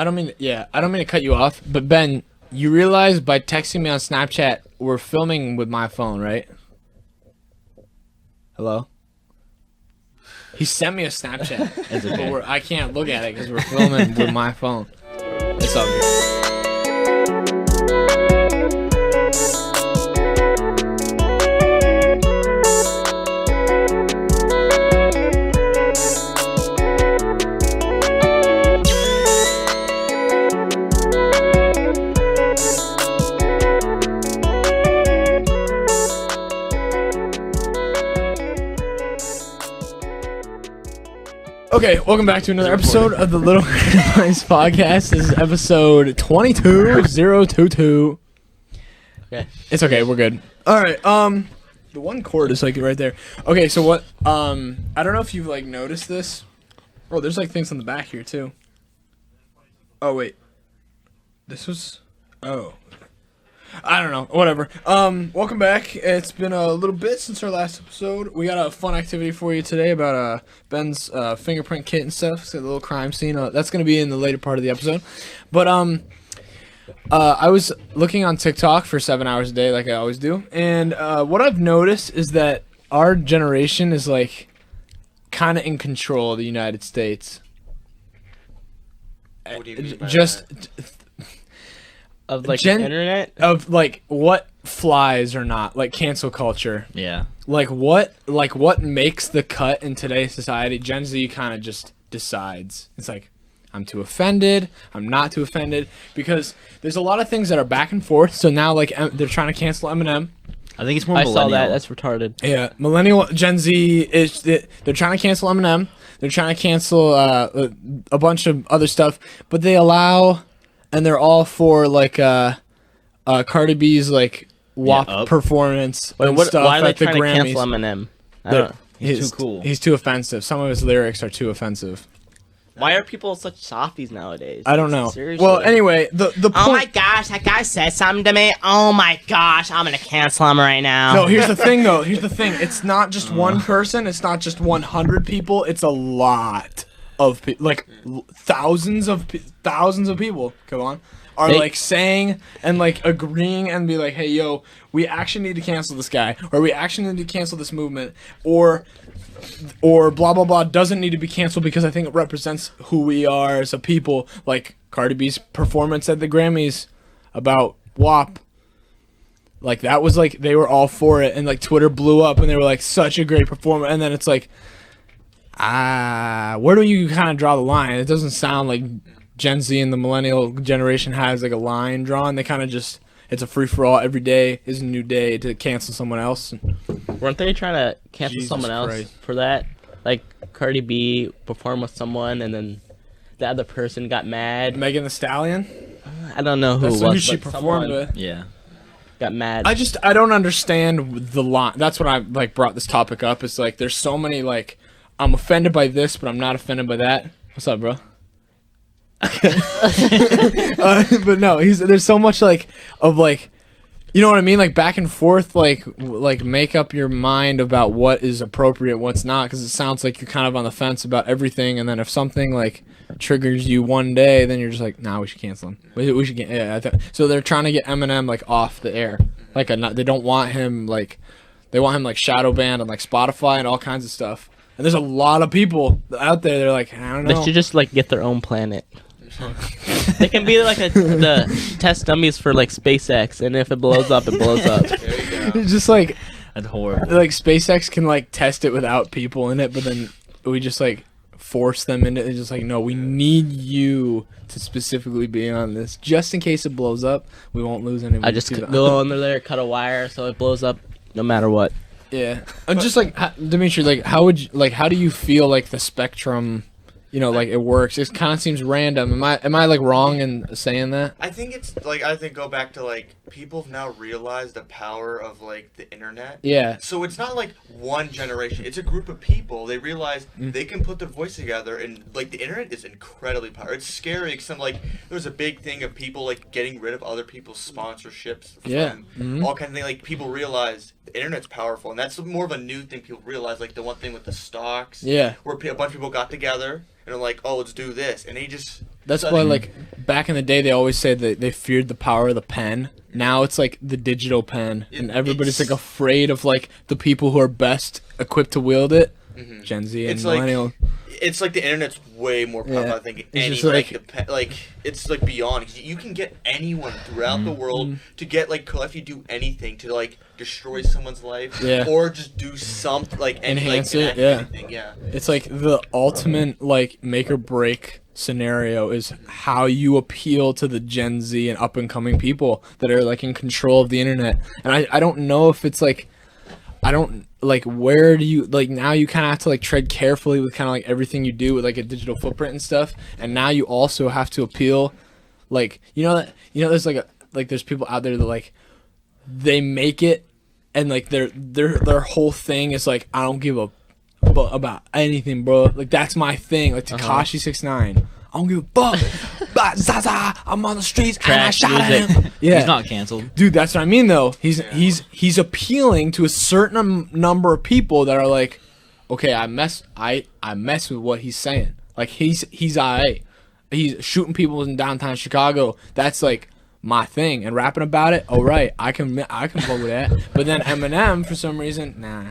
I don't mean to cut you off, but Ben, you realize by texting me on Snapchat, we're filming with my phone, right? Hello? He sent me a Snapchat. It's okay. But I can't look at it because we're filming with my phone. It's all good. Okay, welcome back to another episode of the Little Bryce podcast. This is episode 22022. Okay. It's okay, we're good. All right, the one cord is like right there. Okay, so what? I don't know if you've like noticed this. Oh, there's like things on the back here too. Oh wait, this was. Oh, I don't know. Whatever. Welcome back. It's been a little bit since our last episode. We got a fun activity for you today about Ben's fingerprint kit and stuff. It's a little crime scene. That's gonna be in the later part of the episode. But I was looking on TikTok for 7 hours a day, like I always do, and what I've noticed is that our generation is like kind of in control of the United States. What do you mean by Just. that? Of like the internet? Of like what flies or not, like cancel culture. Yeah. Like what makes the cut in today's society? Gen Z kind of just decides. It's like, I'm too offended, I'm not too offended, because there's a lot of things that are back and forth. So now like they're trying to cancel Eminem. I think it's more I millennial. saw that. That's retarded. Yeah, millennial Gen Z is they're trying to cancel Eminem. They're trying to cancel a bunch of other stuff, but they allow. And they're all for like Cardi B's like WAP performance and stuff why are they at the trying to Grammys. cancel Eminem? I don't know. He's too cool. He's too offensive. Some of his lyrics are too offensive. Why are people such softies nowadays? I don't know. Seriously. Well, anyway, the point. Oh my gosh, that guy said something to me. Oh my gosh, I'm gonna cancel him right now. No, here's the thing though. Here's the thing. It's not just one person. It's not just 100 people. It's a lot of people, like thousands of people. Come on. Are like saying and like agreeing and be like, hey, yo, we actually need to cancel this guy, or we actually need to cancel this movement, or blah blah blah doesn't need to be canceled because I think it represents who we are as a people. Like Cardi B's performance at the Grammys about WAP, like that was like they were all for it, and like Twitter blew up and they were like such a great performer, and then it's like, where do you kind of draw the line? It doesn't sound like Gen Z and the millennial generation has like a line drawn. They kind of just, it's a free-for-all. Every day is a new day to cancel someone else. Weren't they trying to cancel Jesus someone else Christ. for that? Like Cardi B performed with someone and then the other person got mad. Megan Thee Stallion? I don't know who That's it was. who she but performed someone with. Yeah. got mad. I don't understand the line. That's what I like brought this topic up. It's like there's so many like, I'm offended by this, but I'm not offended by that. What's up, bro? But no, there's so much like of like, you know what I mean, like back and forth, like make up your mind about what is appropriate, what's not, because it sounds like you're kind of on the fence about everything, and then if something like triggers you one day, then you're just like, nah, we should cancel him. We should get, yeah. So they're trying to get Eminem like off the air, like they don't want him like, they want him like shadow banned on like Spotify and all kinds of stuff. And there's a lot of people out there. They're like, I don't know. They should just like get their own planet. They can be like the test dummies for like SpaceX, and if it blows up, it blows up. There you go. It's just like, That's horrible. like SpaceX can like test it without people in it, but then we just like force them into it. It's just like, no, we need you to specifically be on this, just in case it blows up. We won't lose anyone. I just go under there, cut a wire, so it blows up no matter what. Yeah, I'm just like, Dimitri, like how do you feel like the spectrum? You know, like it works. It kind of seems random. Am I like wrong in saying that? I think it's like, go back to like people have now realized the power of like the internet. Yeah. So it's not like one generation. It's a group of people. They realize they can put their voice together, and like the internet is incredibly powerful. It's scary because like there's a big thing of people like getting rid of other people's sponsorships. From all kinds of things. Like people realize the internet's powerful, and that's more of a new thing. People realize like the one thing with the stocks. Yeah. Where a bunch of people got together and are like, oh, let's do this, and they That's why, like, back in the day, they always said that they feared the power of the pen. Now it's like the digital pen, and everybody's like afraid of like the people who are best equipped to wield it. Gen Z and millennial. It's like the internet's way more powerful. I think any like it's like beyond. You can get anyone throughout the world to get like if you do anything to like destroy someone's life, or just do something like enhance it. Anything, it's like the ultimate like make or break scenario is how you appeal to the Gen Z and up and coming people that are like in control of the internet. And I don't know if it's like where do you like now you kind of have to like tread carefully with kind of like everything you do with like a digital footprint and stuff, and now you also have to appeal like there's there's people out there that like they make it and like their whole thing is like I don't give a about anything, bro. Like that's my thing. Like Tekashi 6ix9ine. I don't give a fuck. But Zaza, I'm on the streets and I shot at him. Yeah, he's not canceled, dude. That's what I mean, though. He's appealing to a certain number of people that are like, okay, I mess with what he's saying. Like he's alright. He's shooting people in downtown Chicago. That's like my thing, and rapping about it. All right, I can fuck with that. But then Eminem, for some reason, nah,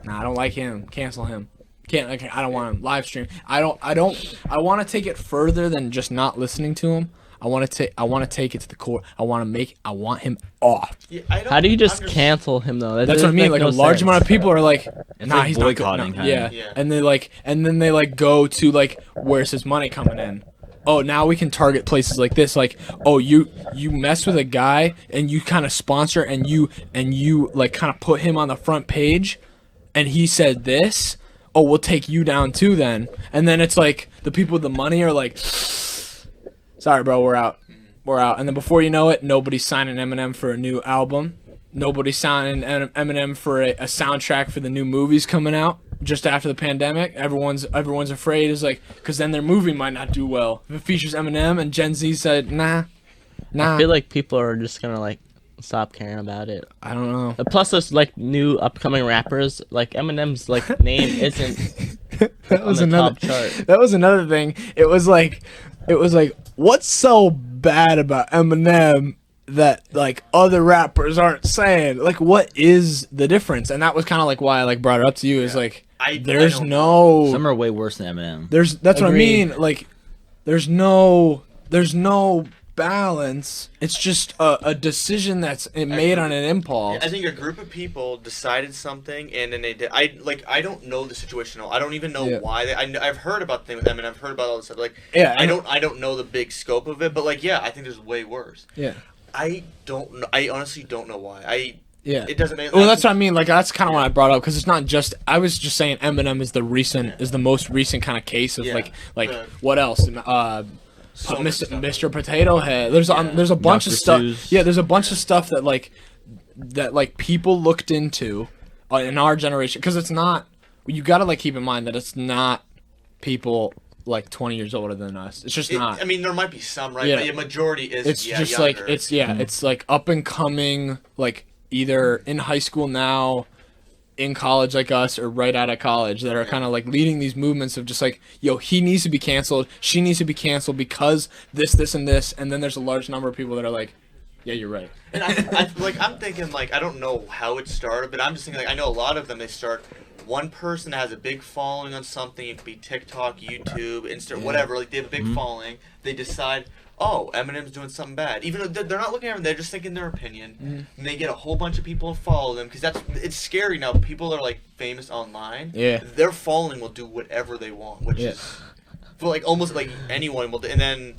I don't like him. Cancel him. I don't want him live stream. I want to take it further than just not listening to him. I want to take it to the core. I want him off. Yeah, how do you just cancel him though? That's what I mean. Like a large amount of people are like, nah, he's not boycotting. No. Yeah. And then they go to like, where's his money coming in? Oh, now we can target places like this. Like, oh, you mess with a guy and you kind of sponsor and you like kind of put him on the front page, and he said this. Oh, we'll take you down too then. And then it's like the people with the money are like, sorry, bro, we're out. And then before you know it, nobody's signing Eminem for a new album. Nobody's signing Eminem for a soundtrack for the new movies coming out just after the pandemic. Everyone's afraid is like, because then their movie might not do well. If it features Eminem and Gen Z said, nah. I feel like people are just gonna like stop caring about it. I don't know. Plus, there's like new upcoming rappers. Like Eminem's like name isn't that was on the another top chart. That was another thing. It was like what's so bad about Eminem that like other rappers aren't saying? Like what is the difference? And that was kind of like why I like brought it up to you. Is like there's no some are way worse than Eminem. That's what I mean. Like there's no balance. It's just a decision that's made on an impulse. I think a group of people decided something and then they did. I don't know the situation. I don't even know why. I've heard about the thing with them and I've heard about all this stuff. Like I don't know the big scope of it, but like I think there's way worse. Yeah. I don't know. I honestly don't know why. It doesn't make. Well, that's what I mean. Like that's kind of what I brought up because it's not just. I was just saying Eminem is the most recent kind of case of what else? Mr. Potato Head. There's a bunch Dr. of stuff. Seuss. Yeah, there's a bunch of stuff that people looked into in our generation because it's not. You got to like keep in mind that it's not people like 20 years older than us. It's just not. I mean, there might be some, right? But the majority is. It's just younger. like it's like up and coming, like either in high school now, in college like us, or right out of college that are kind of like leading these movements of just like, yo, he needs to be canceled, she needs to be canceled because this, and this, and then there's a large number of people that are like, yeah, you're right. And I'm thinking like I don't know how it started, but I'm just thinking like I know a lot of them. They start one person that has a big following on something. It could be TikTok, YouTube, Insta, whatever. Like they have a big following. They decide, oh, Eminem's doing something bad. Even though they're not looking at him, they're just thinking their opinion. And they get a whole bunch of people to follow them because it's scary now. People are like famous online. Yeah. Their following will do whatever they want, which is for like almost like anyone will do. And then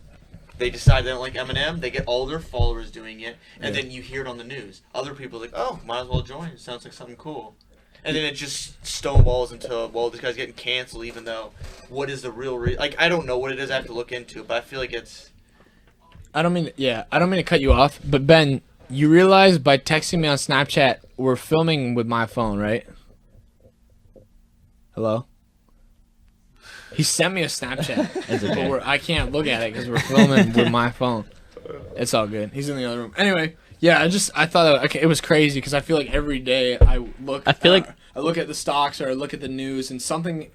they decide they don't like Eminem. They get all their followers doing it, and then you hear it on the news. Other people are like, oh, might as well join. It sounds like something cool. And then it just stonewalls into, well, this guy's getting canceled, even though what is the real reason? Like, I don't know what it is. I have to look into it, but I feel like it's. I don't mean to cut you off, but Ben, you realize by texting me on Snapchat, we're filming with my phone, right? Hello? He sent me a Snapchat, It's okay. but I can't look at it because we're filming with my phone. It's all good. He's in the other room. Anyway, yeah, I thought it was crazy because I feel like every day I look at the stocks or I look at the news and something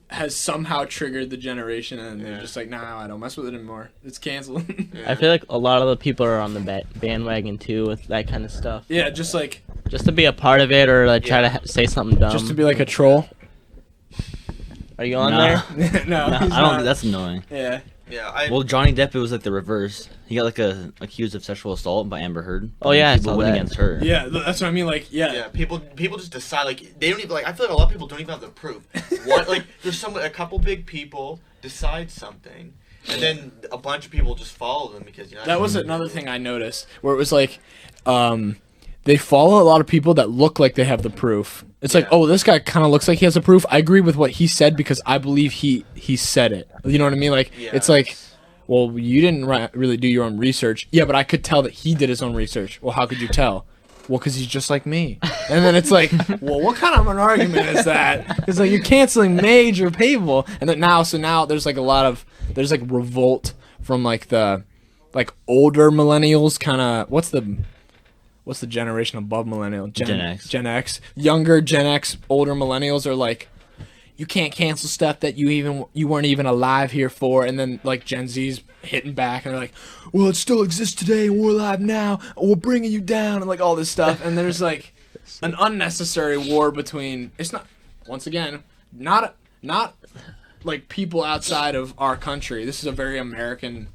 has somehow triggered the generation, and they're just like, nah, I don't mess with it anymore. It's canceled. I feel like a lot of the people are on the bandwagon too with that kind of stuff. Yeah, just like Just to be a part of it or like try to say something dumb. just to be like a troll. Are you on Nah. there? No, Nah, he's I don't. not. That's annoying. Yeah. Yeah, Well, Johnny Depp, it was like the reverse. He got like accused of sexual assault by Amber Heard. Oh, yeah, I people saw went that. against her. Yeah, that's what I mean. Like, yeah. People just decide like they don't even like. I feel like a lot of people don't even have the proof. What like there's a couple big people decide something, and then a bunch of people just follow them because that was another thing I noticed where it was like, they follow a lot of people that look like they have the proof. It's like, oh, this guy kind of looks like he has the proof. I agree with what he said because I believe he said it. You know what I mean? Like, it's like, well, you didn't really do your own research. Yeah, but I could tell that he did his own research. Well, how could you tell? Well, because he's just like me. And then it's like, well, what kind of an argument is that? It's like you're canceling major people. And then now there's like there's like revolt from like the like older millennials kind of, what's the generation above millennial? Gen X. Gen X. Younger Gen X, older millennials are like, you can't cancel stuff that you weren't even alive here for. And then like Gen Z's hitting back and they're like, well, it still exists today and we're alive now and we're bringing you down and like all this stuff. And there's like an unnecessary war between, it's not, once again, not like people outside of our country. This is a very American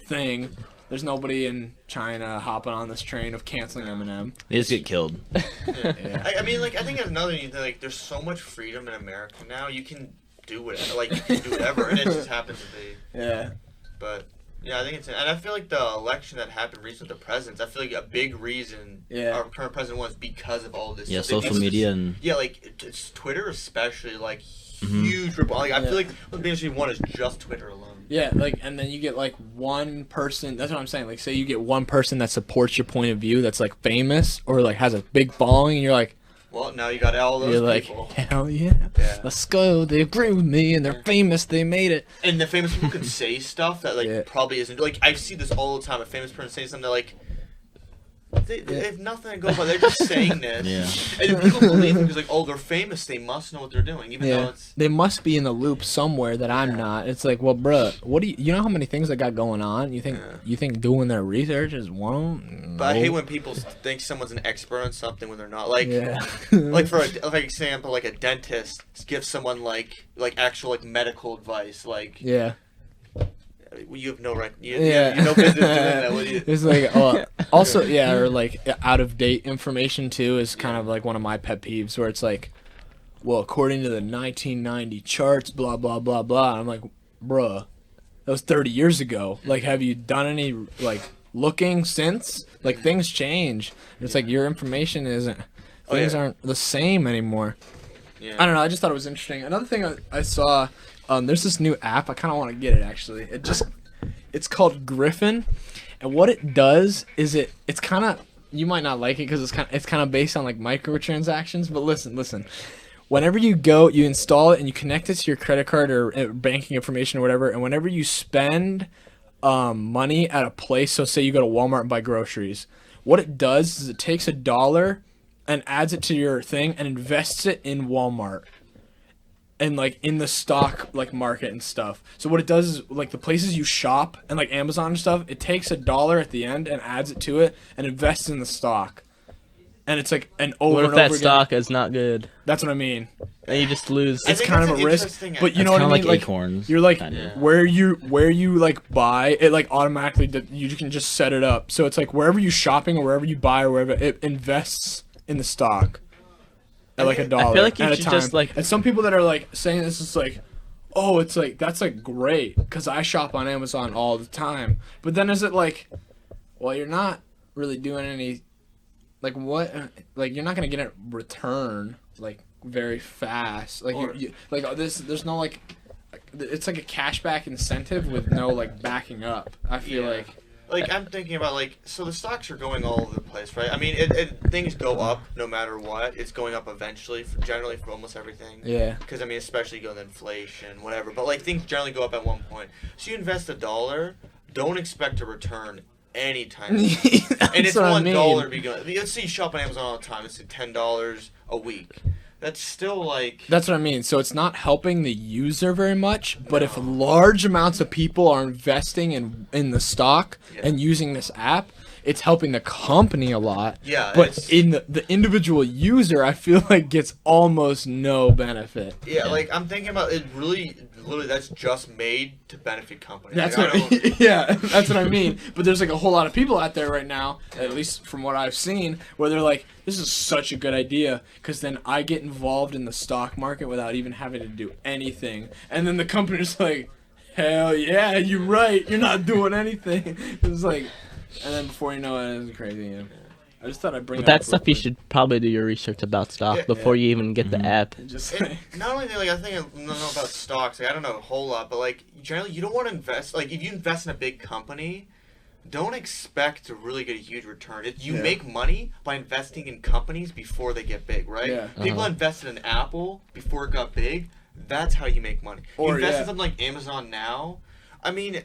thing. There's nobody in China hopping on this train of canceling Eminem. They just get killed. Yeah. I mean, like I think another thing, like there's so much freedom in America now. You can do whatever, like you can do whatever, and it just happens to be. Yeah. But yeah, I think it's, and I feel like the election that happened recently with the presidents, I feel like a big reason our current president was because of all this. Yeah, stuff. social media and yeah, like it's Twitter especially, like huge. Like I feel like the biggest one is just Twitter alone. Yeah, like, and then you get like one person. That's what I'm saying. Like, say you get one person that supports your point of view, that's like famous or like has a big following, and you're like, well, now you got all those people. Like, hell yeah, let's go. They agree with me, and they're famous. They made it. And the famous people can say stuff that like probably isn't. Like I see this all the time. A famous person saying something that, like. They have nothing to go by. They're just saying this. Yeah. And people believe it because, like, oh, they're famous. They must know what they're doing, even though it's. They must be in the loop somewhere that I'm not. It's like, well, bruh, what do you know how many things I got going on? You think doing their research is one of them? But I hate when people think someone's an expert on something when they're not. Like, like for example, like a dentist gives someone like actual like medical advice. Like, you have no you have no business doing that. What do you? It's like also or like out of date information too is kind of like one of my pet peeves where it's like, well, according to the 1990 charts, blah blah blah blah. And I'm like, bruh, that was 30 years ago. Like, have you done any like looking since? Like things change. It's like your information isn't. Things aren't the same anymore. Yeah. I don't know. I just thought it was interesting. Another thing I saw. There's this new app. I kind of want to get it actually. It's called Griffin, and what it does is it's kind of, you might not like it because it's kind of based on like microtransactions. But listen. Whenever you go, you install it and you connect it to your credit card or banking information or whatever. And whenever you spend money at a place, so say you go to Walmart and buy groceries, what it does is it takes $1 and adds it to your thing and invests it in Walmart. And like in the stock like market and stuff. So what it does is like the places you shop and like Amazon and stuff, it takes $1 at the end and adds it to it and invests in the stock. And it's like an over what if and that over stock again. is not good? That's what I mean. And you just lose. It's kind of a risk, but you know what I mean. Like acorns. You're like Kinda. where you like buy it, like automatically you can just set it up. So it's like wherever you're shopping or wherever you buy or wherever it invests in the stock. At like $1 I feel like you at a should time. just like. And some people that are like saying this is like, oh, it's like that's like great because I shop on Amazon all the time. But then is it like, well, you're not really doing any, like what, like you're not gonna get a return like very fast. Like you like this, there's no like, it's like a cashback incentive with no like backing up. I feel like. Like, I'm thinking about, like, so the stocks are going all over the place, right? I mean, things go up no matter what. It's going up eventually, generally for almost everything. Yeah. Because, I mean, especially going with inflation, whatever. But, like, things generally go up at one point. So you invest $1, don't expect a return anytime soon. And it's $1. Let's say you shop on Amazon all the time. It's $10 a week. That's still like. That's what I mean. So it's not helping the user very much, but if large amounts of people are investing in the stock and using this app, it's helping the company a lot. Yeah, but in the individual user, I feel like gets almost no benefit. Yeah, like I'm thinking about it. Really, literally, that's just made to benefit companies. That's like, what. Yeah, that's what I mean. But there's like a whole lot of people out there right now, at least from what I've seen, where they're like, "This is such a good idea," because then I get involved in the stock market without even having to do anything, and then the company's like, "Hell yeah, you're right. You're not doing anything." It's like. And then before you know it, it's crazy. Yeah. I just thought I'd bring. But that stuff you should probably do your research about stock before you even get the app. Just not only that, like I think I don't know about stocks. Like I don't know a whole lot, but like generally you don't want to invest. Like if you invest in a big company, don't expect to really get a huge return. You make money by investing in companies before they get big, right? Yeah. People invested in Apple before it got big. That's how you make money. Or, you invest in something like Amazon now. I mean.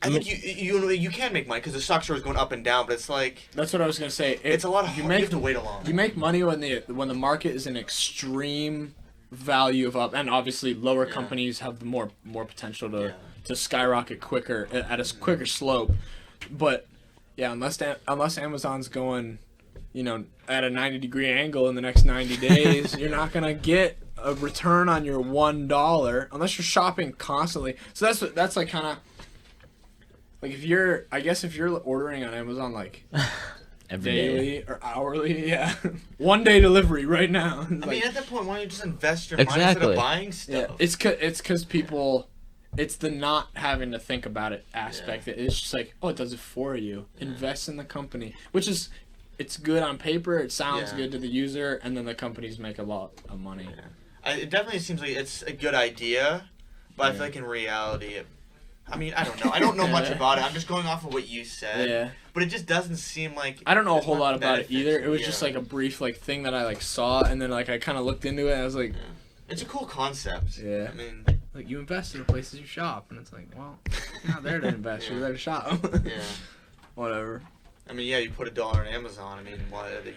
I think you can make money because the stock is going up and down, but it's like that's what I was gonna say. It's a lot of you have to wait a long. You make money when the market is an extreme value of up, and obviously lower companies have the more potential to skyrocket quicker at a quicker slope. But yeah, unless Amazon's going, at a 90-degree angle in the next 90 days, you're not gonna get a return on your $1 unless you're shopping constantly. So that's like kind of. Like if you're ordering on Amazon like every daily day or hourly, 1 day delivery right now. I mean, at that point, why don't you just invest your money instead of buying stuff? Yeah, it's because people, it's the not having to think about it aspect. Yeah. It's just like, it does it for you. Yeah. Invest in the company, which is, it's good on paper. It sounds good to the user, and then the companies make a lot of money. Yeah. It definitely seems like it's a good idea, but I feel like in reality, I don't know. I don't know much about it. I'm just going off of what you said. Yeah. But it just doesn't seem like... I don't know a whole lot about it either. It was just like a brief thing that I saw, and then I kind of looked into it, and I was like... Yeah. It's a cool concept. Yeah. I mean... Like, you invest in the places you shop, and it's like, well, you're not there to invest. You're there to shop. Yeah. Whatever. I mean, you put $1 on Amazon. I mean,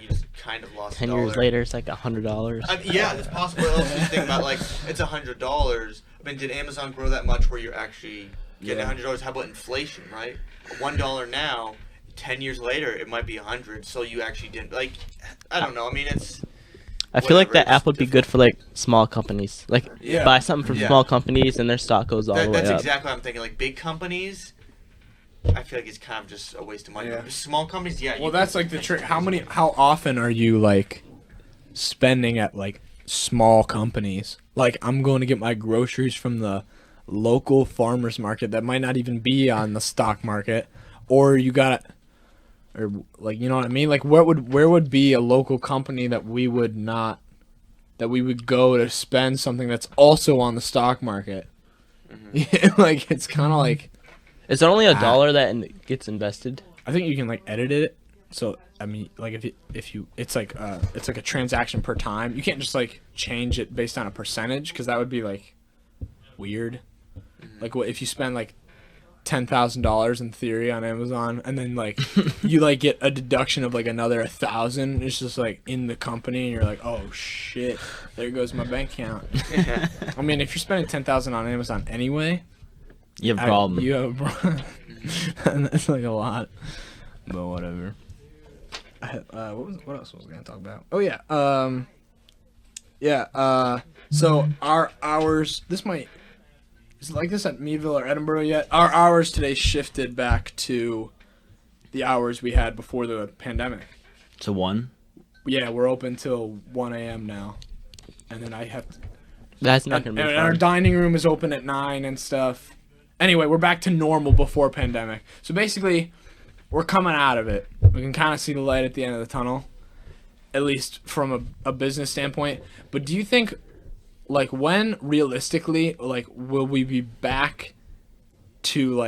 you just kind of lost 10 years later, it's like $100. Yeah, it's possible. Also, you think about, it's $100. I mean, did Amazon grow that much where you're actually... Getting $100. How about inflation, right? $1 now, 10 years later, it might be $100. So you actually didn't I don't know. I mean, it's. I feel like that app would be good for small companies. Buy something from small companies and their stock goes all the way up. That's exactly what I'm thinking. Like big companies, I feel like it's kind of just a waste of money. Yeah. Small companies, Well, that's the trick. How often are you spending at small companies? I'm going to get my groceries from the local farmers market that might not even be on the stock market, or you know what I mean? Where would be a local company that we would go to spend something that's also on the stock market? Mm-hmm. It's kind of is it only $1 that gets invested? I think you can edit it. So I mean, if you it's like a transaction per time. You can't just change it based on a percentage, because that would be weird. What if you spend $10,000 in theory on Amazon, and then you get a deduction of another 1,000? It's just in the company, and you're like, oh shit, there goes my bank account. I mean, if you're spending 10,000 on Amazon anyway, you have a problem. You have a problem. And that's a lot, but whatever. What else was I gonna talk about? Oh yeah, so our hours. Is it like this at Meadville or Edinburgh yet? Our hours today shifted back to the hours we had before the pandemic. To 1? Yeah, we're open till 1 a.m. now. And then I have to... That's not going to be fun. And our dining room is open at 9 and stuff. Anyway, we're back to normal before pandemic. So basically, we're coming out of it. We can kind of see the light at the end of the tunnel, at least from a business standpoint. But do you think... when realistically, will we be back to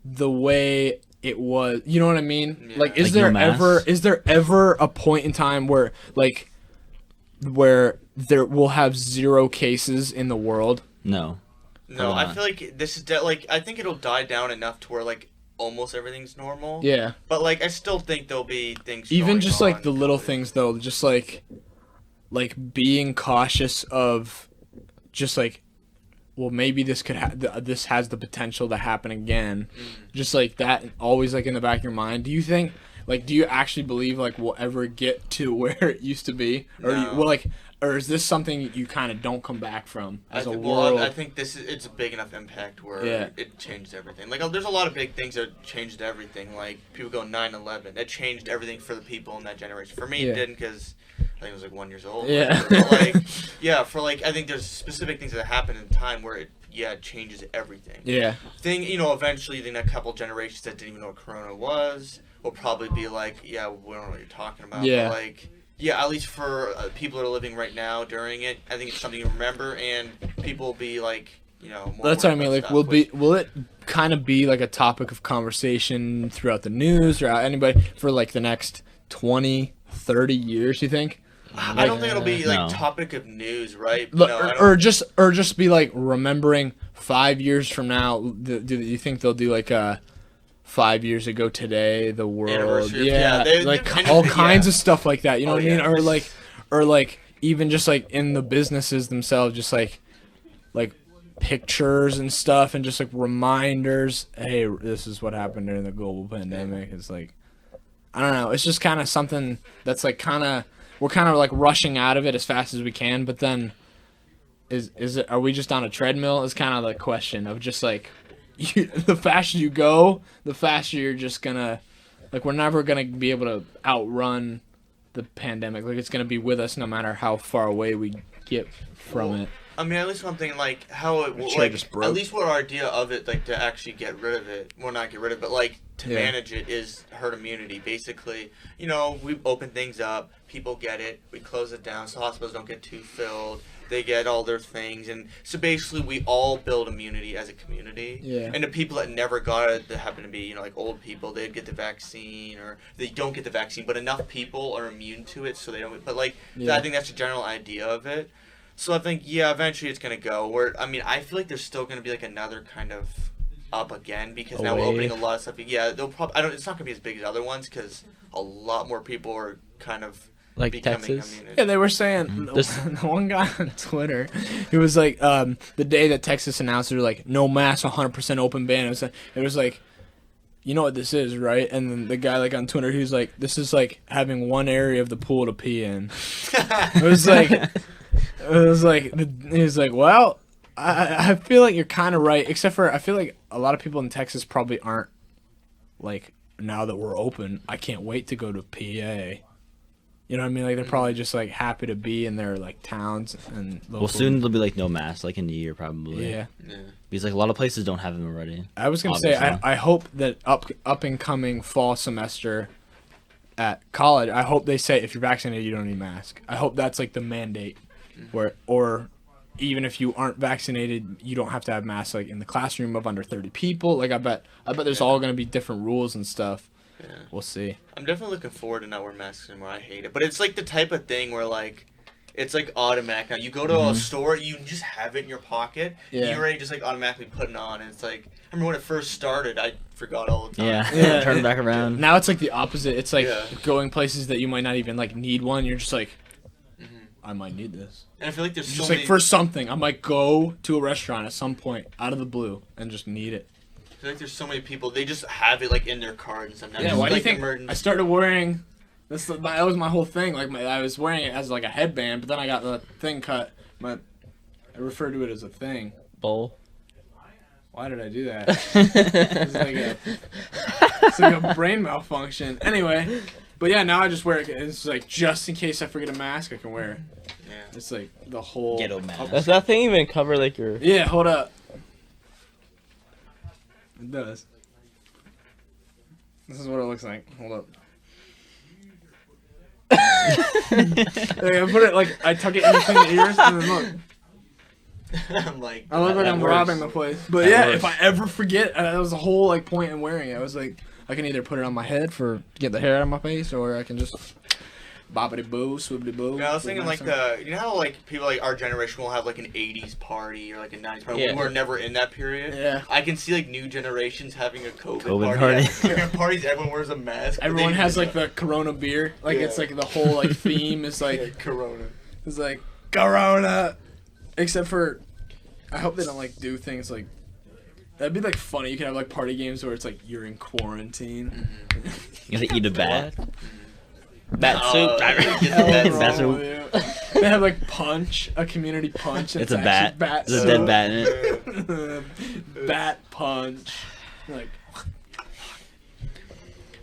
the way it was? You know what I mean? Yeah. Is there ever a point in time where there will have 0 cases in the world? No. No, I feel like this is I think it'll die down enough to where almost everything's normal. Yeah. But I still think there'll be things. Even just the little things though, just like being cautious of just like, well, maybe this could this has the potential to happen again, just like that, always like in the back of your mind. Do you think, like, do you actually believe like we'll ever get to where it used to be, or No. or is this something you kind of don't come back from as a world? Well, I think it's a big enough impact where Yeah. it changed everything. Like, there's a lot of big things that changed everything. Like, people go 9/11. It changed everything for the people in that generation. For me, Yeah. it didn't, because I think I was like 1 year old. Yeah. But like, yeah, for like, I think there's specific things that happen in time where it changes everything. Yeah. Eventually, the next couple generations that didn't even know what Corona was will probably be like, yeah, we don't know what you're talking about. Yeah. But like, yeah, at least for people that are living right now during it, I think it's something you remember, and people will be like, more That's what I worried mean. about Like, stuff, will it kind of be like a topic of conversation throughout the news or anybody for like the next 20, 30 years? You think? I don't think it'll be like No. topic of news, right? Look, No, I don't- or just be like remembering 5 years from now. Do you think they'll do like 5 years ago today, the world? Anniversary, Yeah, yeah, like all kinds yeah. of stuff like that. You know Oh, what I mean? yeah. Or like even just like in the businesses themselves, just like pictures and stuff, and just like reminders. Hey, this is what happened during the global pandemic. It's like, I don't know. It's just kind of something that's like we're kind of like rushing out of it as fast as we can, but then is it, are we just on a treadmill is kind of the question of just like the faster you go, the faster you're just gonna, like, we're never gonna be able to outrun the pandemic. Like, it's gonna be with us no matter how far away we get from it. I mean, at least one thing, like, how it, chair like, just broke. at least what our idea of it, like, to actually get rid of it, well, not get rid of it, but, like, to Yeah. manage it is herd immunity. Basically, we open things up, people get it, we close it down so hospitals don't get too filled, they get all their things, and so basically we all build immunity as a community. Yeah. And the people that never got it, that happen to be, like, old people, they'd get the vaccine, or they don't get the vaccine, but enough people are immune to it so they don't, but, like, Yeah. I think that's the general idea of it. So I think, eventually it's going to go. I feel like there's still going to be, like, another kind of up again, because now we're wave. opening a lot of stuff. Yeah, they'll probably, it's not going to be as big as other ones, because a lot more people are kind of Like becoming Texas? immune. Yeah, they were saying This- the one guy on Twitter, he was like, the day that Texas announced they're like no mask, 100% open ban. It was like, you know what this is, right? And then the guy like on Twitter, he was like, this is like having one area of the pool to pee in. It was like, he was like, well, I feel like you're kind of right, except for I feel like a lot of people in Texas probably aren't like, now that we're open, I can't wait to go to PA. You know what I mean? Like, they're probably just like happy to be in their like towns and local. Well, soon there'll be like no mask, like in a year probably. Yeah, Yeah. Because like a lot of places don't have them already. I was gonna say Obviously. I hope that up and coming fall semester at college, I hope they say if you're vaccinated you don't need a mask. I hope that's like the mandate, where or even if you aren't vaccinated you don't have to have masks like in the classroom of under 30 people. Like I bet there's all gonna be different rules and stuff. Yeah. We'll see. I'm definitely looking forward to not wearing masks anymore. I hate it. But it's like the type of thing where, like, it's like automatic now. You go to a store, you just have it in your pocket. Yeah. You already just like automatically put it on. And it's like, I remember when it first started, I forgot all the time. Yeah. Turn it back around. Now it's like the opposite. It's like Yeah. going places that you might not even like need one. You're just like, I might need this. And I feel like there's so Just many. like for something, I might go to a restaurant at some point out of the blue and just need it. I feel like there's so many people, they just have it like in their card and stuff. Now. Yeah, Just, why do you like, think emergency- I started wearing this? That was my whole thing. Like I was wearing it as like a headband, but then I got the thing cut. I refer to it as a thing. Bowl. Why did I do that? It's like a brain malfunction. Anyway, but yeah, now I just wear it. It's like just in case I forget a mask, I can wear it. Yeah. It's like the whole Ghetto mask. Does that thing even cover like your? Yeah, hold up. It does. This is what it looks like. Hold up. Like, I put it like I tuck it in between the ears and then look. I'm like, I look like That I'm works. robbing the place. But That yeah, works. if I ever forget, that was the whole like point in wearing it. I was like, I can either put it on my head to get the hair out of my face, or I can just bobbity boo, swibbity boo. I was thinking like you know how like people like our generation will have like an 80s party or like a 90s party. Yeah. We were never in that period. Yeah. I can see like new generations having a COVID COVID party. party. At parties, everyone wears a mask. but Everyone they- has like the Corona beer. Like it's Yeah. like the whole like theme is like Corona. It's like Corona. Except for, I hope they don't like do things like. That'd be like funny. You could have like party games where it's like you're in quarantine. You have to eat a bat. Bat soup. Bat soup. They have like punch, a community punch. And It's a bat. Bat There's a dead bat in it. Bat punch. Like.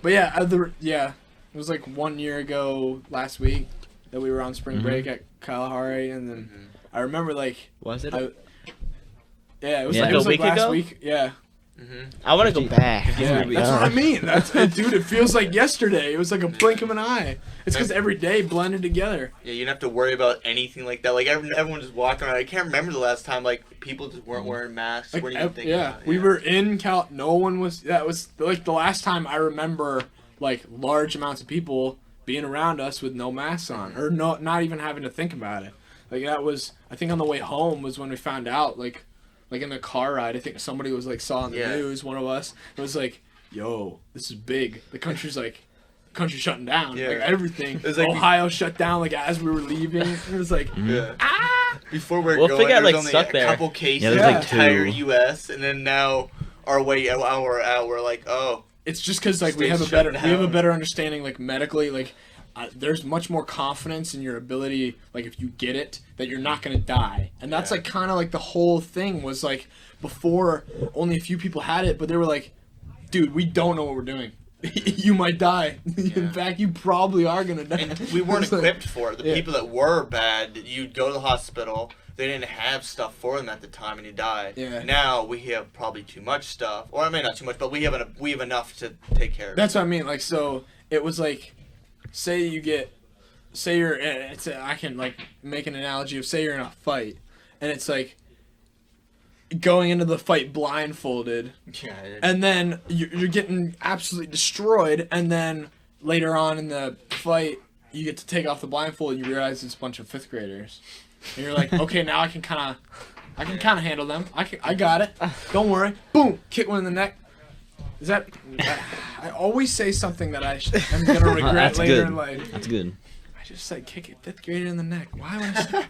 But yeah, it was like 1 year ago last week that we were on spring break at Kalahari, and then I remember like. Was it? It was Yeah. like, it was A like week last ago? week. Yeah. I want to go back. Yeah, that's what I mean. Dude, it feels like yesterday. It was like a blink of an eye. It's because every day blended together. Yeah, you don't have to worry about anything like that. Like everyone just walking around. I can't remember the last time like people just weren't wearing masks. Like, Weren't even thinking about it. we were in Cal. No one was. That was like the last time I remember like large amounts of people being around us with no masks on, or not even having to think about it. Like that was, I think on the way home was when we found out like in the car ride, I think somebody was like saw on the news, one of us, it was like, yo, this is big. The country's shutting down. Yeah. Like everything. It was like Ohio shut down like as we were leaving. It was like, Before we were We'll going, figure out, there was like, only stuck a there. couple cases Yeah, in there's, the like, entire two. U.S. and then now our way hour out, we're like, oh. it's just because like we States have a shut better down. understanding like medically like there's much more confidence in your ability like if you get it that you're not gonna die, and that's like kind of like the whole thing was like before only a few people had it, but they were like, dude, we don't know what we're doing. You might die. In fact, you probably are gonna die. And we weren't It's like- equipped for it. The people that were bad, you'd go to the hospital. They didn't have stuff for them at the time, and you died. Yeah. Now we have probably too much stuff, or I mean not too much, but we have enough to take care of. That's what I mean. Like, so it was like, say you're, I can like make an analogy of say you're in a fight, and it's like going into the fight blindfolded, and then you're getting absolutely destroyed, and then later on in the fight you get to take off the blindfold and you realize it's a bunch of 5th graders, and you're like, okay, now I can kind of handle them. I got it. Don't worry. Boom, kick one in the neck. Is that? I always say something that I'm gonna regret That's later good. in life. That's good. I just said kick it 5th grader in the neck. Why would I say?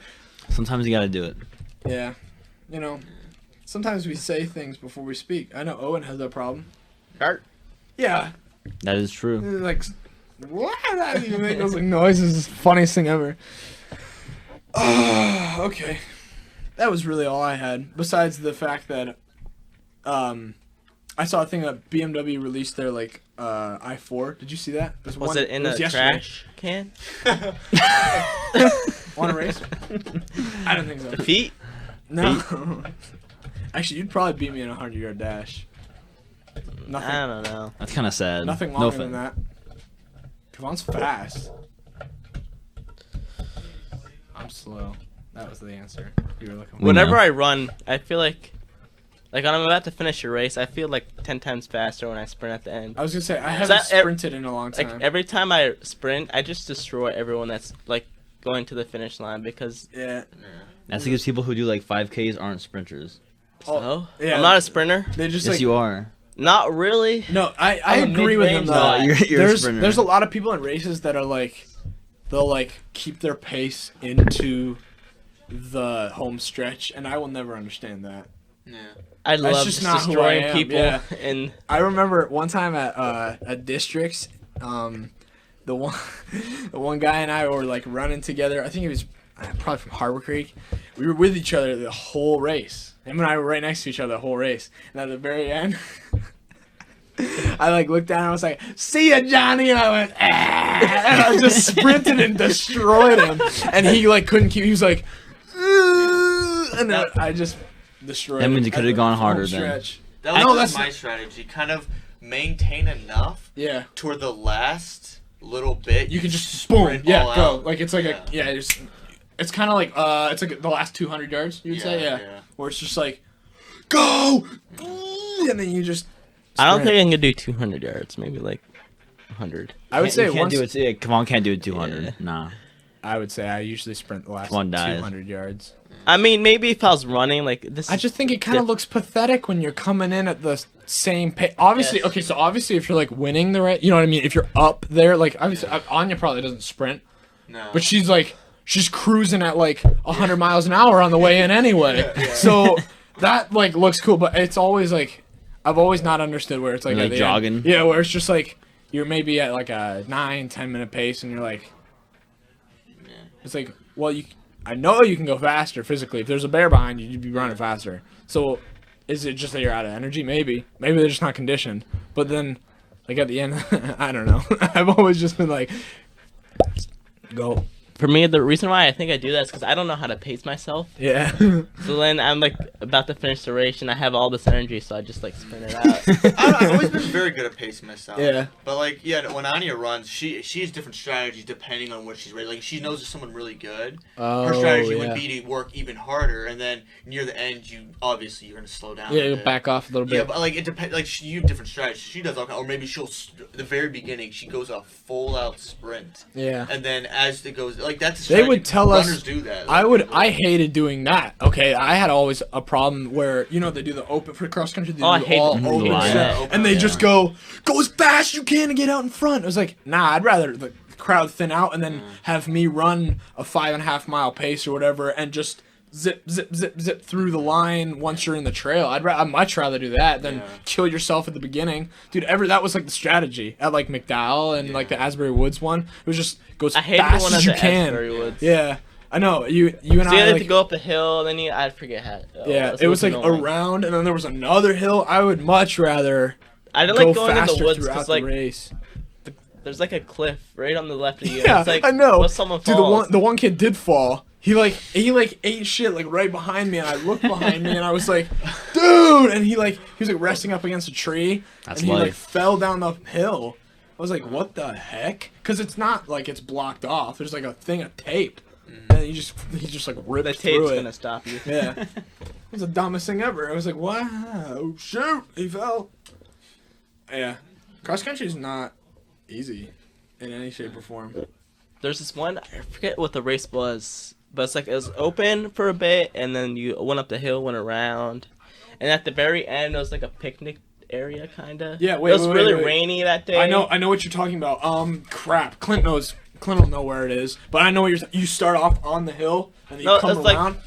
Sometimes you gotta do it. Yeah, sometimes we say things before we speak. I know Owen has that problem. Art. Yeah, That is true. like what? I didn't even make those like noises. It's the funniest thing ever. Okay, that was really all I had. Besides the fact that, I saw a thing that BMW released their like i4. Did you see that? Was it in a yesterday. trash can? Want to race? I don't think so. Feet? No. Actually, you'd probably beat me in a 100-yard dash. Nothing. I don't know. That's kind of sad. Nothing longer than that. Kavon's fast. I'm slow. That was the answer you were looking for. We Whenever know. I run, I feel like when I'm about to finish a race, I feel like 10 times faster when I sprint at the end. I was gonna say I haven't that sprinted in a long time. Like every time I sprint, I just destroy everyone that's like going to the finish line because yeah. That's because people who do like 5Ks aren't sprinters. oh, yeah. I'm not a sprinter. They just Yes, like you are. Not really. no. I I'm a agree with him mid-range though. guy. You're a there's sprinter. a lot of people in races that are like they'll like keep their pace into the home stretch, and I will never understand that. Yeah. I love just just not who destroying I am, people yeah. and I remember one time at districts, the one guy and I were like running together. I think he was probably from Harbor Creek. We were with each other the whole race. Him and I were right next to each other the whole race. And at the very end, I like looked down and I was like, "See ya, Johnny!" And I went, "Ah!" And I just sprinted and destroyed him. And he like couldn't keep. He was like, "Ugh," and then I just destroyed That him. means you could've at the gone home harder then. stretch. That was No, just that's my strategy. Kind of maintain enough Yeah. toward the last little bit. You can just boom, sprint yeah, all go. out. Like it's like it's kind of like it's like the last 200 yards. You would say, yeah, where it's just like go, and then you just. I don't sprint. think I can do 200 yards. Maybe like 100. I would say you can't once. do it. Come on, can't do it 200. Yeah. Nah. I would say I usually sprint the last One dies. 200 yards. I mean, maybe if I was running like this. I just think it kind of looks pathetic when you're coming in at the same pace. Obviously, Yes. okay, so obviously if you're like winning the race, you know what I mean. If you're up there, like obviously Anya probably doesn't sprint, No. but she's like she's cruising at like 100 miles an hour on the way in anyway. So that like looks cool, but it's always like I've always not understood where it's like, You're, at like, the end. jogging? Yeah, where it's just like you're maybe at like a 9-10 minute pace, and you're like, it's like, well, I know you can go faster physically. If there's a bear behind you, you'd be running faster. So is it just that you're out of energy? Maybe they're just not conditioned. But then, like at the end, I don't know. I've always just been like, go. For me, the reason why I think I do that is because I don't know how to pace myself. Yeah. So then I'm like about to finish the race, and I have all this energy, so I just like sprint it out. I've always been very good at pacing myself. Yeah. But like, yeah, when Anya runs, she has different strategies depending on what she's ready. Like, if she knows if someone really good, her strategy would be to work even harder, and then near the end, you're gonna slow down. Yeah, a you bit. back off a little bit. Yeah, but like it depends. Like you have different strategies. She does all kind, or maybe she'll at the very beginning she goes a full out sprint. Yeah. And then as it goes, like that's a They strategy. would tell Runners us. do that. I hated doing that. Okay, I had always a problem where they do the open for cross country. They Oh, I do hate all the open line. stuff, and they just go as fast as you can to get out in front. I was like, nah, I'd rather the crowd thin out and then have me run a 5.5 mile pace or whatever, and just zip through the line once you're in the trail. I'd much rather do that than kill yourself at the beginning, dude. That was like the strategy at like McDowell and like the Asbury Woods one. It was just go as I hate the fast one as at you the can. Asbury Woods. Yeah, I know. You and So you I had like, to go up a hill, then I forget how. yeah, it was like annoying. around, and then there was another hill. I would much rather I don't go like going in the faster woods throughout because the like race. there's like a cliff right on the left of you. Yeah, It's like, I know. what if someone Dude, falls? the one kid did fall. He ate shit like right behind me, and I looked behind me, and I was like, dude, and he was like resting up against a tree, That's and he like life. fell down the hill. I was like, what the heck? Because it's not like it's blocked off. There's like a thing of tape, and he just like ripped the through tape's it. gonna stop you. Yeah. It was the dumbest thing ever. I was like, wow, oh, shoot, he fell. Yeah. Cross country is not easy in any shape or form. There's this one, I forget what the race was, but it's like it was open for a bit, and then you went up the hill, went around, and at the very end it was like a picnic area, kinda. Yeah, wait, it was wait, really wait. rainy that day. I know what you're talking about. Crap. Clint will know where it is. But I know what you start off on the hill, and then you No, come it's around.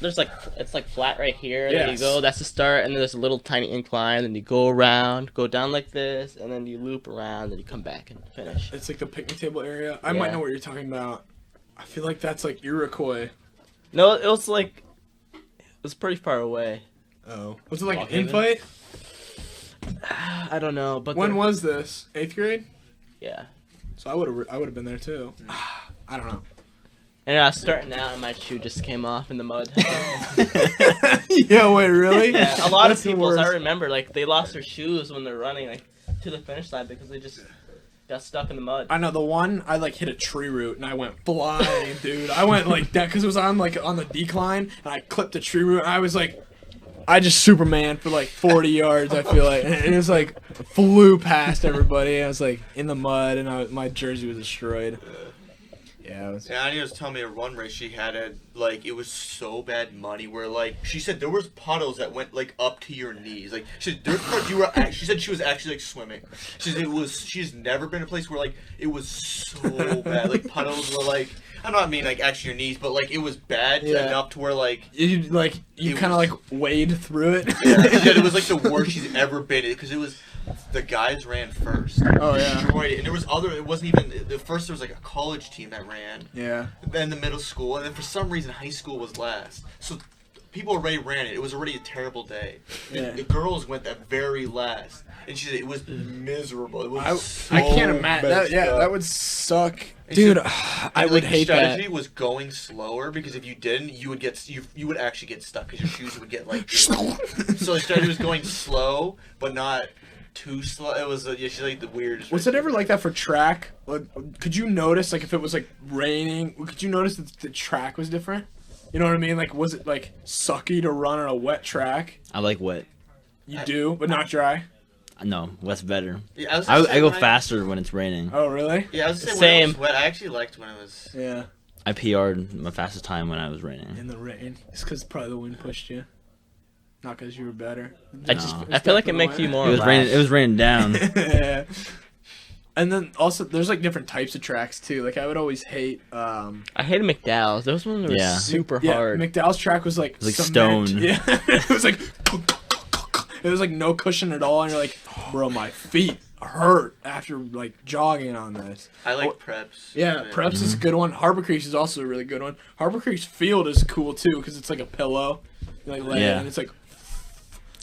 it's like flat right here. And then you Yes. go. That's the start, and then there's a little tiny incline. And you go around, go down like this, and then you loop around, and you come back and finish. It's like the picnic table area. I might Yeah. know what you're talking about. I feel like that's like Iroquois. No, it was like it was pretty far away. Oh. Was it like an Walkhaven? in-fight? I don't know, but When was this? 8th grade? yeah. So I would have been there too. I don't know. And I was starting out, and my shoe just came off in the mud. Yeah, wait, really? Yeah, a lot That's of the people, I worst. remember, like they lost their shoes when they're running like to the finish line because they just got stuck in the mud. I know the one I like hit a tree root and I went flying, dude. I went like that because it was on the decline, and I clipped a tree root, and I was like, I just Superman for like 40 yards. I feel like, and it was like flew past everybody. I was like in the mud, and my jersey was destroyed. Yeah, it was. Yeah, Anya was telling me a run race she had at, like, it was so bad muddy where, like, she said there was puddles that went, like, up to your knees. Like, she said there's parts she said she was actually, like, swimming. She said she's never been in a place where, like, it was so bad. Like, puddles were, like, I don't mean, like, actually your knees, but, like, it was bad Yeah. enough to where, like... You It kind of was- like wade through it. Yeah, she said it was, like, the worst she's ever been in, because it was... The guys ran first. Oh, yeah. Destroyed it. And there was it wasn't even... The first, there was, like, a college team that ran. Yeah. Then the middle school, and then for some reason high school was last. So people already ran it. It was already a terrible day. Yeah. The girls went at very last, and she said it was miserable. It was so I can't imagine that. messed Yeah, up. that would suck, And dude. she- I And, would like, hate the strategy that. was going slower because if you didn't, you would actually get stuck because your shoes would get like. So the strategy was going slow, but not too slow. It was she's like the weirdest. Was it ever like that for track? Like, could you notice, like, if it was like raining? Could you notice that the track was different? You know what I mean? Like, was it like sucky to run on a wet track? I like wet. You do, but not dry. No, wet's better. Yeah, I I go faster when it's raining. Oh, really? Yeah, I was saying Same. when it was wet. I actually liked when it was. Yeah. I PR'd my fastest time when I was raining. In the rain. It's because probably the wind pushed you. Not because you were better. I No. I feel like it makes you more. It was raining. It was raining down. Yeah. And then also, there's like different types of tracks too. Like I would always hate. I hated McDowell's. Those ones were Yeah. super Yeah, hard. McDowell's track was like like cement. stone. Yeah, it was like it was like no cushion at all, and you're like, bro, my feet hurt after like jogging on this. I like Preps. Yeah, Preps is a good one. Harbor Creek is also a really good one. Harbor Creek's field is cool too because it's like a pillow. You like lay it Yeah. and it's like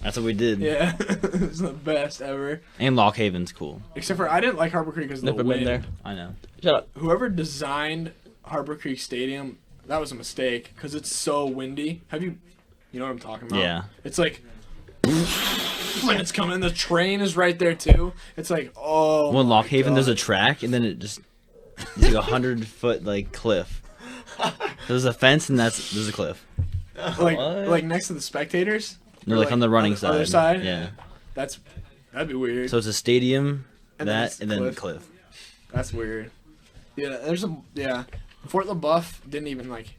That's what we did. yeah, it's the best ever. And Lock Haven's cool. Except for I didn't like Harbor Creek because of the Never wind. been there. I know. Shut up. Whoever designed Harbor Creek Stadium, that was a mistake because it's so windy. You know what I'm talking about? Yeah. It's like when it's coming, the train is right there too. It's like Well, in Lock Haven, there's a track, and then it's like 100-foot like cliff. There's a fence, and there's a cliff. like next to the spectators. No, Or, like on the running on Other side. side. Yeah. That'd be weird. So it's a stadium, And then it's and then cliff. cliff. That's weird. Yeah, Fort LaBeouf didn't even like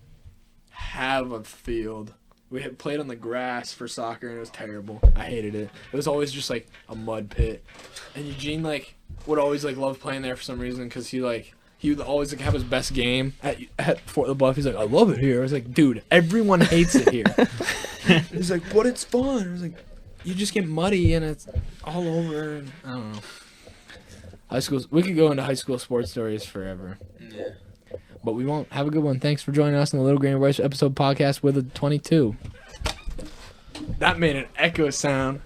have a field. We had played on the grass for soccer and it was terrible. I hated it. It was always just like a mud pit. And Eugene like would always like love playing there for some reason because he would always like have his best game at Fort LaBeouf. He's like, I love it here. I was like, dude, everyone hates it here. He's like, but it's fun. I was like, you just get muddy and it's all over. And I don't know. High school. We could go into high school sports stories forever. Yeah. But we won't. Have a good one. Thanks for joining us on the Little Green Bryce episode podcast with a 22. That made an echo sound.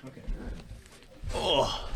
Okay. Oh.